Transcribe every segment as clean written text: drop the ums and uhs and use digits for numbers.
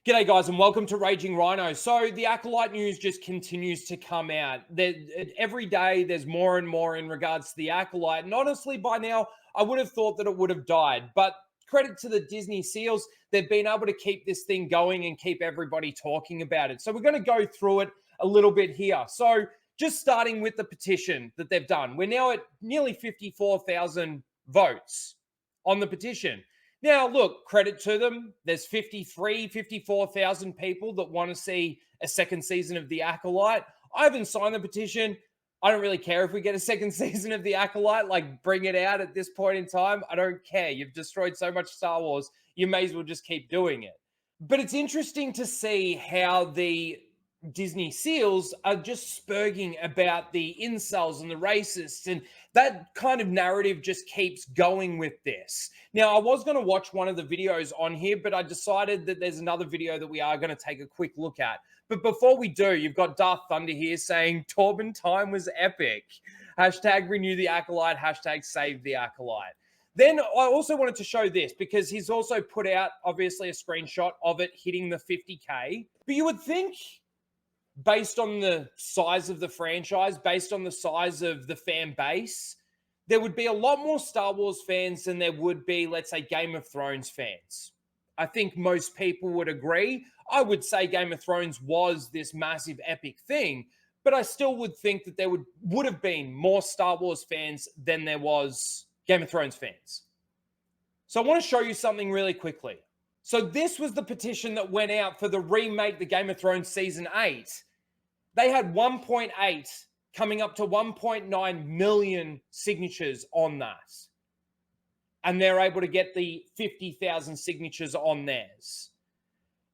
G'day guys and welcome to Raging Rhino. So the Acolyte news just continues to come out. Every day there's more and more in regards to the Acolyte. And honestly, by now, I would have thought that it would have died. But credit to the Disney SEALs, they've been able to keep this thing going and keep everybody talking about it. So we're going to go through it a little bit here. So just starting with the petition that they've done. We're now at nearly 54,000 votes on the petition. Now, look, credit to them. There's 54,000 people that want to see a second season of The Acolyte. I haven't signed the petition. I don't really care if we get a second season of The Acolyte. Like, bring it out at this point in time. I don't care. You've destroyed so much Star Wars. You may as well just keep doing it. But it's interesting to see how the Disney SEALs are just spurging about the incels and the racists, and that kind of narrative just keeps going with this. Now, I was going to watch one of the videos on here, but I decided that there's another video that we are going to take a quick look at. But before we do, you've got Darth Thunder here saying Torben time was epic. Hashtag renew the Acolyte, hashtag save the Acolyte. Then I also wanted to show this because he's also put out, obviously, a screenshot of it hitting the 50K. But you would think, based on the size of the franchise, based on the size of the fan base, there would be a lot more Star Wars fans than there would be, let's say, Game of Thrones fans. I think most people would agree. I would say Game of Thrones was this massive epic thing, but I still would think that there would have been more Star Wars fans than there was Game of Thrones fans. So I want to show you something really quickly. So this was the petition that went out for the remake, the Game of Thrones Season 8. They had 1.8 coming up to 1.9 million signatures on that. And they're able to get the 50,000 signatures on theirs.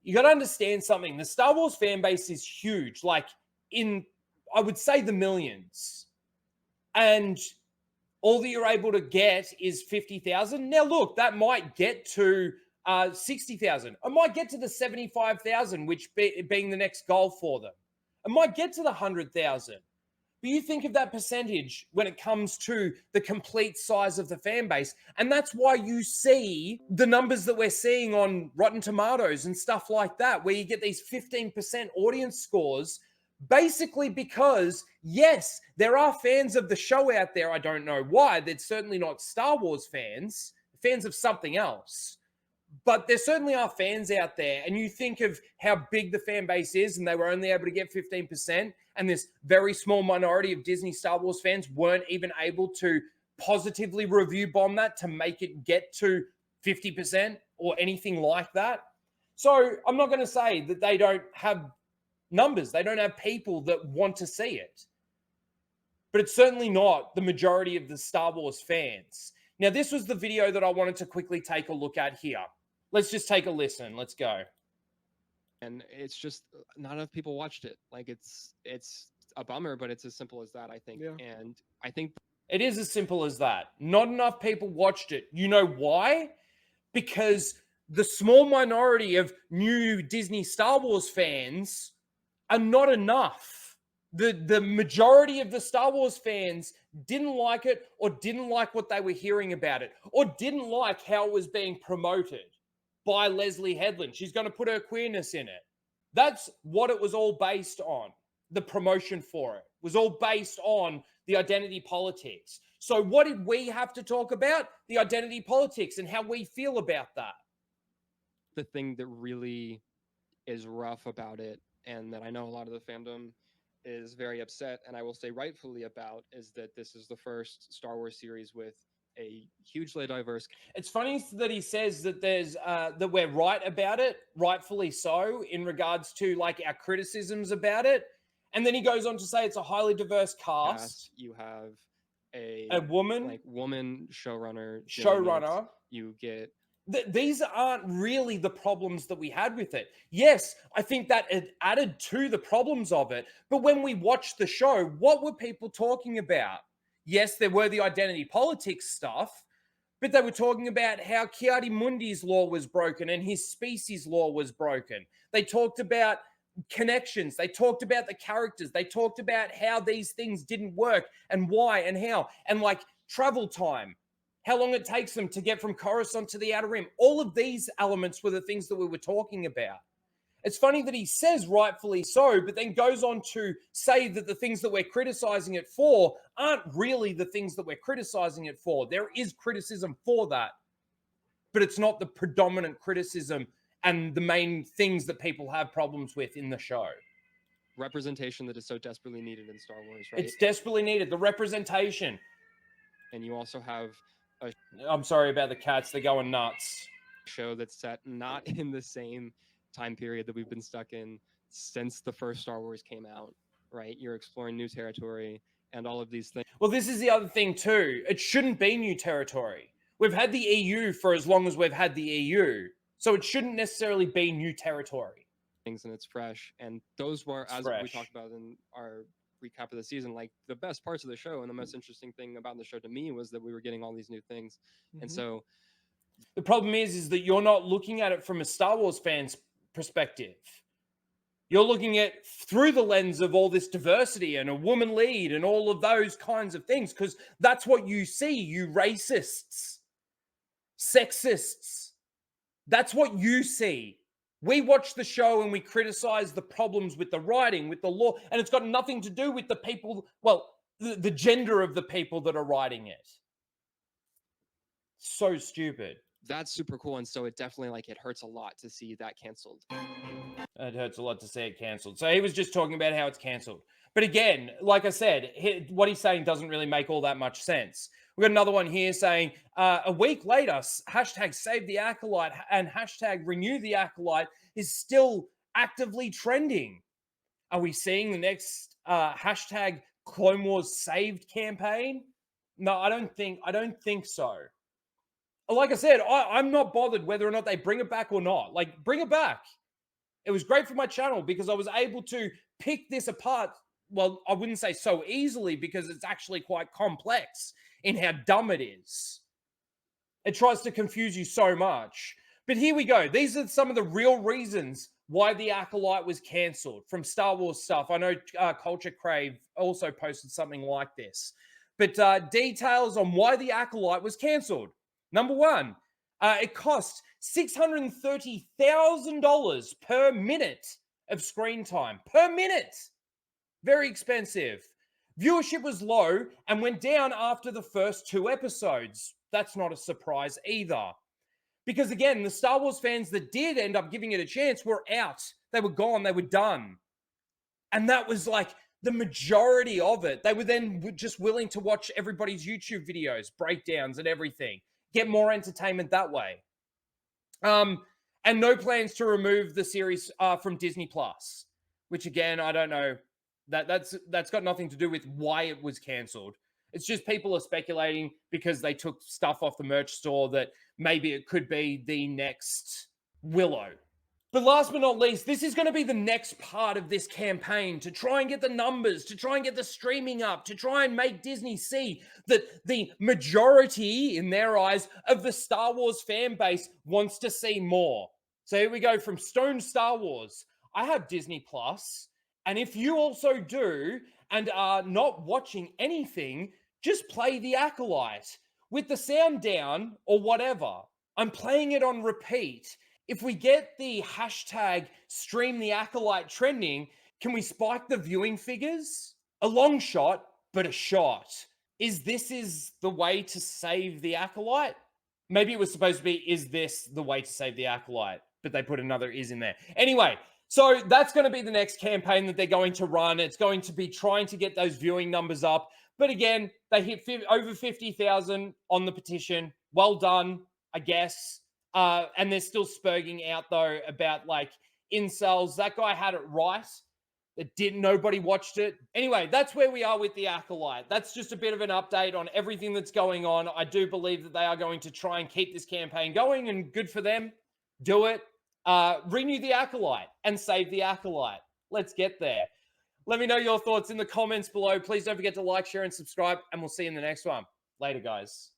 You got to understand something. The Star Wars fan base is huge, like in, I would say, the millions. And all that you're able to get is 50,000. Now, look, that might get to 60,000. I might get to the 75,000, which being the next goal for them. I might get to the 100,000. But you think of that percentage when it comes to the complete size of the fan base. And that's why you see the numbers that we're seeing on Rotten Tomatoes and stuff like that, where you get these 15% audience scores, basically because, yes, there are fans of the show out there. I don't know why. They're certainly not Star Wars fans, fans of something else. But there certainly are fans out there, and you think of how big the fan base is, and they were only able to get 15%, and this very small minority of Disney Star Wars fans weren't even able to positively review bomb that to make it get to 50% or anything like that. So I'm not going to say that they don't have numbers. They don't have people that want to see it. But it's certainly not the majority of the Star Wars fans. Now, this was the video that I wanted to quickly take a look at here. Let's just take a listen. Let's go. And it's just not enough people watched it. Like it's a bummer, but it's as simple as that, I think. Yeah. And I think it is as simple as that. Not enough people watched it. You know why? Because the small minority of new Disney Star Wars fans are not enough. The majority of the Star Wars fans didn't like it, or didn't like what they were hearing about it, or didn't like how it was being promoted by Leslie Headland. She's going to put her queerness in it. That's what it was all based on. The promotion for it was all based on the identity politics. So what did we have to talk about? The identity politics and how we feel about that. the thing that really is rough about it, and that I know a lot of the fandom is very upset, and I will say rightfully about, is that this is the first Star Wars series with a hugely diverse. It's funny that he says that there's that we're right about it, rightfully so, in regards to like our criticisms about it, and then he goes on to say it's a highly diverse cast. You have a woman, like woman showrunner. You get these aren't really the problems that we had with it. Yes, I think that it added to the problems of it, but when we watched the show, what were people talking about? Yes, there were the identity politics stuff, but they were talking about how Ki-Adi-Mundi's law was broken and his species law was broken. They talked about connections. They talked about the characters. They talked about how these things didn't work and why and how. And like travel time, how long it takes them to get from Coruscant to the Outer Rim. All of these elements were the things that we were talking about. It's funny that he says rightfully so, but then goes on to say that the things that we're criticizing it for aren't really the things that we're criticizing it for. There is criticism for that, but it's not the predominant criticism and the main things that people have problems with in the show. Representation that is so desperately needed in Star Wars, right? It's desperately needed. The representation. And you also have a I'm sorry about the cats. They're going nuts. show that's set not in the same time period that we've been stuck in since the first Star Wars came out, right? You're exploring new territory and all of these things. Well, this is the other thing too. It shouldn't be new territory. We've had the EU for as long as we've had the EU, so it shouldn't necessarily be new territory. Things and it's fresh, and those were, It's as fresh. we talked about in our recap of the season, like the best parts of the show and the most interesting thing about the show to me was that we were getting all these new things. And so the problem is that you're not looking at it from a Star Wars fan's perspective. You're looking at through the lens of all this diversity and a woman lead and all of those kinds of things, because that's what you see, you racists, sexists. That's what you see. We watch the show and we criticize the problems with the writing, with the law, and it's got nothing to do with the people, well, the gender of the people that are writing it. So stupid. that's super cool. And so it definitely, like, it hurts a lot to see that canceled. It hurts a lot to see it cancelled. So he was just talking about how it's cancelled. But again, like I said, what he's saying doesn't really make all that much sense. We've got another one here saying, a week later, hashtag save the Acolyte and hashtag renew the Acolyte is still actively trending. Are we seeing the next hashtag Clone Wars saved campaign? No, I don't think so. Like I said, I'm not bothered whether or not they bring it back or not. Like, bring it back. It was great for my channel because I was able to pick this apart. Well, I wouldn't say so easily because it's actually quite complex in how dumb it is. It tries to confuse you so much. But here we go. These are some of the real reasons why the Acolyte was cancelled from Star Wars stuff. I know Culture Crave also posted something like this. But details on why the Acolyte was cancelled. Number one, it cost $630,000 per minute of screen time. Per minute. Very expensive. Viewership was low and went down after the first 2 episodes. That's not a surprise either. Because again, the Star Wars fans that did end up giving it a chance were out. They were gone. They were done. And that was like the majority of it. They were then just willing to watch everybody's YouTube videos, breakdowns and everything. Get more entertainment that way. And no plans to remove the series from Disney Plus, which again, I don't know. That's got nothing to do with why it was cancelled. It's just people are speculating because they took stuff off the merch store that maybe it could be the next Willow. But last but not least, this is going to be the next part of this campaign to try and get the numbers, to try and get the streaming up, to try and make Disney see that the majority, in their eyes, of the Star Wars fan base wants to see more. So here we go from Stone Star Wars. I have Disney Plus, and if you also do and are not watching anything, just play the Acolyte with the sound down or whatever. I'm playing it on repeat. If we get the hashtag stream the Acolyte trending, can we spike the viewing figures? A long shot, but a shot. Is the way to save the Acolyte? Maybe it was supposed to be, is this the way to save the Acolyte? But they put another is in there. Anyway, so that's going to be the next campaign that they're going to run. It's going to be trying to get those viewing numbers up. But again, they hit over 50,000 on the petition. Well done, I guess. And they're still spurging out, though, about, like, incels. That guy had it right. Nobody watched it. Anyway, that's where we are with the Acolyte. That's just a bit of an update on everything that's going on. I do believe that they are going to try and keep this campaign going, and good for them. Do it. Renew the Acolyte and save the Acolyte. Let's get there. Let me know your thoughts in the comments below. Please don't forget to like, share, and subscribe, and we'll see you in the next one. Later, guys.